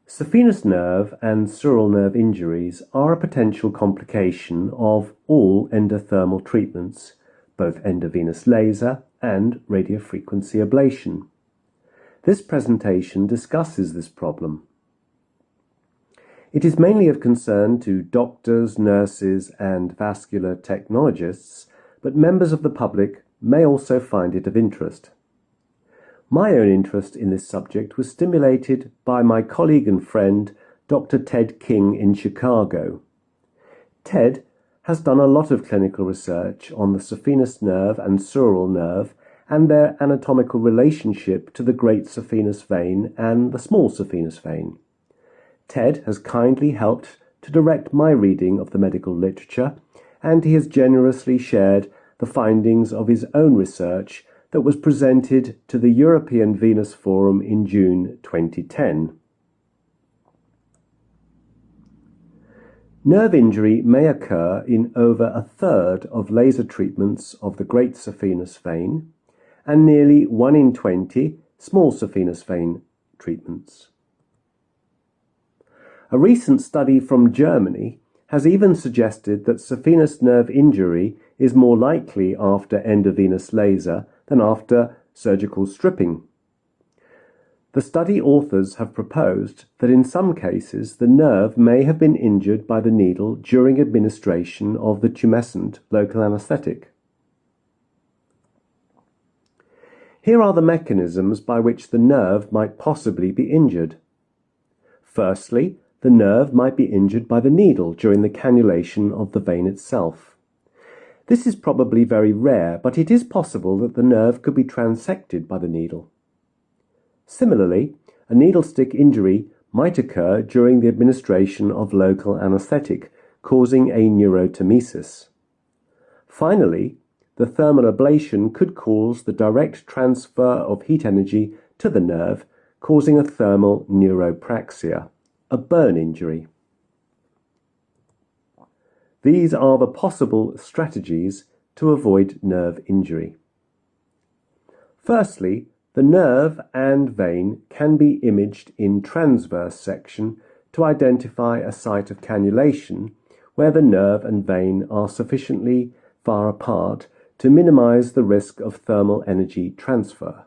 Saphenous nerve and sural nerve injuries are a potential complication of all endothermal treatments, both endovenous laser and radiofrequency ablation. This presentation discusses this problem. It is mainly of concern to doctors, nurses, and vascular technologists, but members of the public may also find it of interest. My own interest in this subject was stimulated by my colleague and friend, Dr. Ted King in Chicago. Ted has done a lot of clinical research on the saphenous nerve and sural nerve and their anatomical relationship to the great saphenous vein and the small saphenous vein. Ted has kindly helped to direct my reading of the medical literature, and he has generously shared the findings of his own research that was presented to the European Venous Forum in June 2010. Nerve injury may occur in over a third of laser treatments of the great saphenous vein and nearly 1 in 20 small saphenous vein treatments. A recent study from Germany has even suggested that saphenous nerve injury is more likely after endovenous laser than after surgical stripping. The study authors have proposed that in some cases the nerve may have been injured by the needle during administration of the tumescent local anesthetic. Here are the mechanisms by which the nerve might possibly be injured. Firstly, the nerve might be injured by the needle during the cannulation of the vein itself. This is probably very rare, but it is possible that the nerve could be transected by the needle. Similarly, a needle stick injury might occur during the administration of local anesthetic, causing a neurotomesis. Finally, the thermal ablation could cause the direct transfer of heat energy to the nerve, causing a thermal neuropraxia, a burn injury. These are the possible strategies to avoid nerve injury. Firstly, the nerve and vein can be imaged in transverse section to identify a site of cannulation where the nerve and vein are sufficiently far apart to minimize the risk of thermal energy transfer.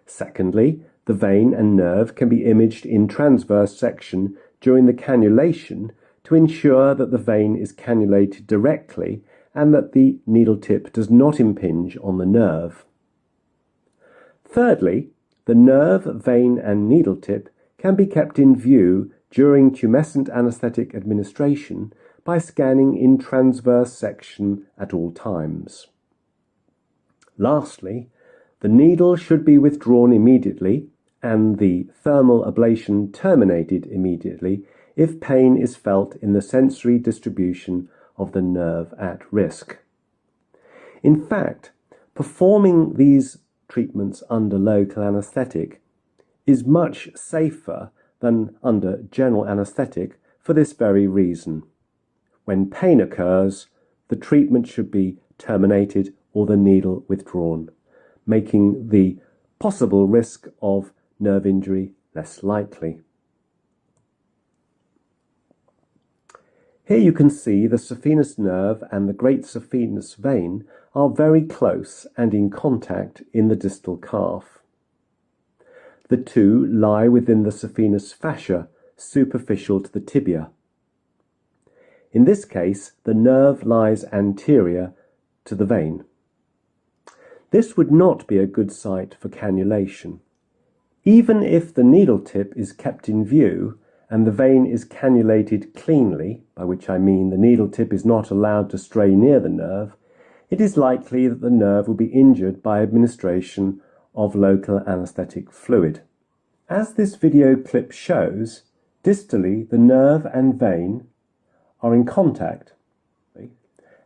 Secondly, the vein and nerve can be imaged in transverse section during the cannulation to ensure that the vein is cannulated directly and that the needle tip does not impinge on the nerve. Thirdly, the nerve, vein and needle tip can be kept in view during tumescent anesthetic administration by scanning in transverse section at all times. Lastly, the needle should be withdrawn immediately and the thermal ablation terminated immediately if pain is felt in the sensory distribution of the nerve at risk. In fact, performing these treatments under local anesthetic is much safer than under general anesthetic for this very reason. When pain occurs, the treatment should be terminated or the needle withdrawn, making the possible risk of nerve injury less likely. Here you can see the saphenous nerve and the great saphenous vein are very close and in contact in the distal calf. The two lie within the saphenous fascia, superficial to the tibia. In this case, the nerve lies anterior to the vein. This would not be a good site for cannulation. Even if the needle tip is kept in view and the vein is cannulated cleanly, by which I mean the needle tip is not allowed to stray near the nerve, it is likely that the nerve will be injured by administration of local anesthetic fluid. As this video clip shows, distally the nerve and vein are in contact.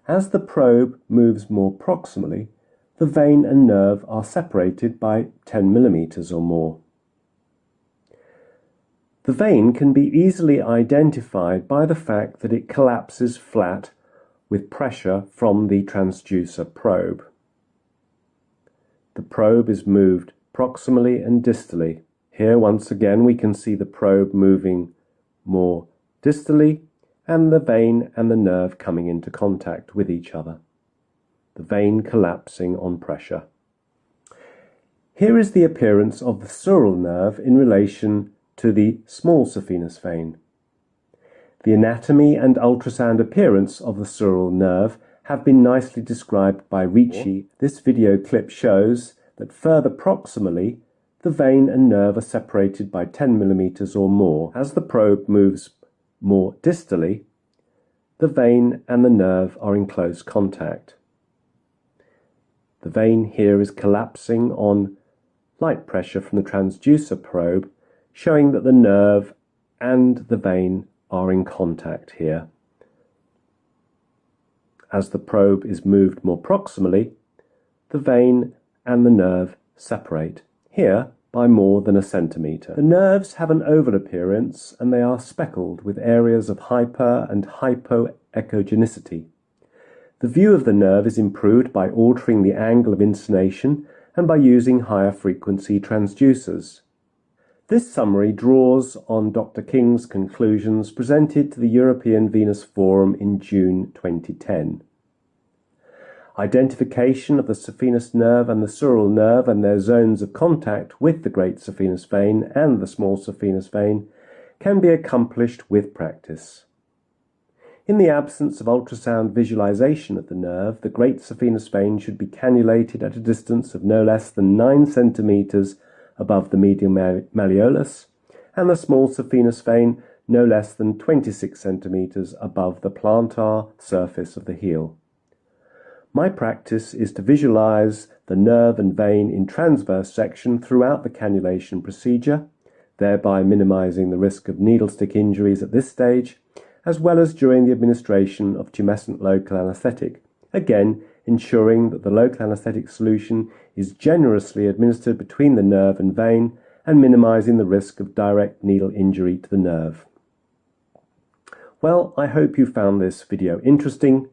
As the probe moves more proximally, the vein and nerve are separated by 10 millimeters or more. The vein can be easily identified by the fact that it collapses flat with pressure from the transducer probe. The probe is moved proximally and distally, Here once again we can see the probe moving more distally and the vein and the nerve coming into contact with each other. The vein collapsing on pressure. Here is the appearance of the sural nerve in relation to the small saphenous vein. The anatomy and ultrasound appearance of the sural nerve have been nicely described by Ricci. This video clip shows that further proximally, the vein and nerve are separated by 10 mm or more. As the probe moves more distally, the vein and the nerve are in close contact. The vein here is collapsing on light pressure from the transducer probe, showing that the nerve and the vein are in contact here. As the probe is moved more proximally, the vein and the nerve separate, here by more than a centimetre. The nerves have an oval appearance and they are speckled with areas of hyper and hypoechogenicity. The view of the nerve is improved by altering the angle of inclination and by using higher frequency transducers. This summary draws on Dr. King's conclusions presented to the European Venous Forum in June 2010. Identification of the saphenous nerve and the sural nerve and their zones of contact with the great saphenous vein and the small saphenous vein can be accomplished with practice. In the absence of ultrasound visualization of the nerve, the great saphenous vein should be cannulated at a distance of no less than 9 centimeters above the medial malleolus, and the small saphenous vein no less than 26 centimeters above the plantar surface of the heel. My practice is to visualize the nerve and vein in transverse section throughout the cannulation procedure, thereby minimizing the risk of needle stick injuries at this stage, as well as during the administration of tumescent local anesthetic, again ensuring that the local anesthetic solution is generously administered between the nerve and vein and minimizing the risk of direct needle injury to the nerve. Well, I hope you found this video interesting.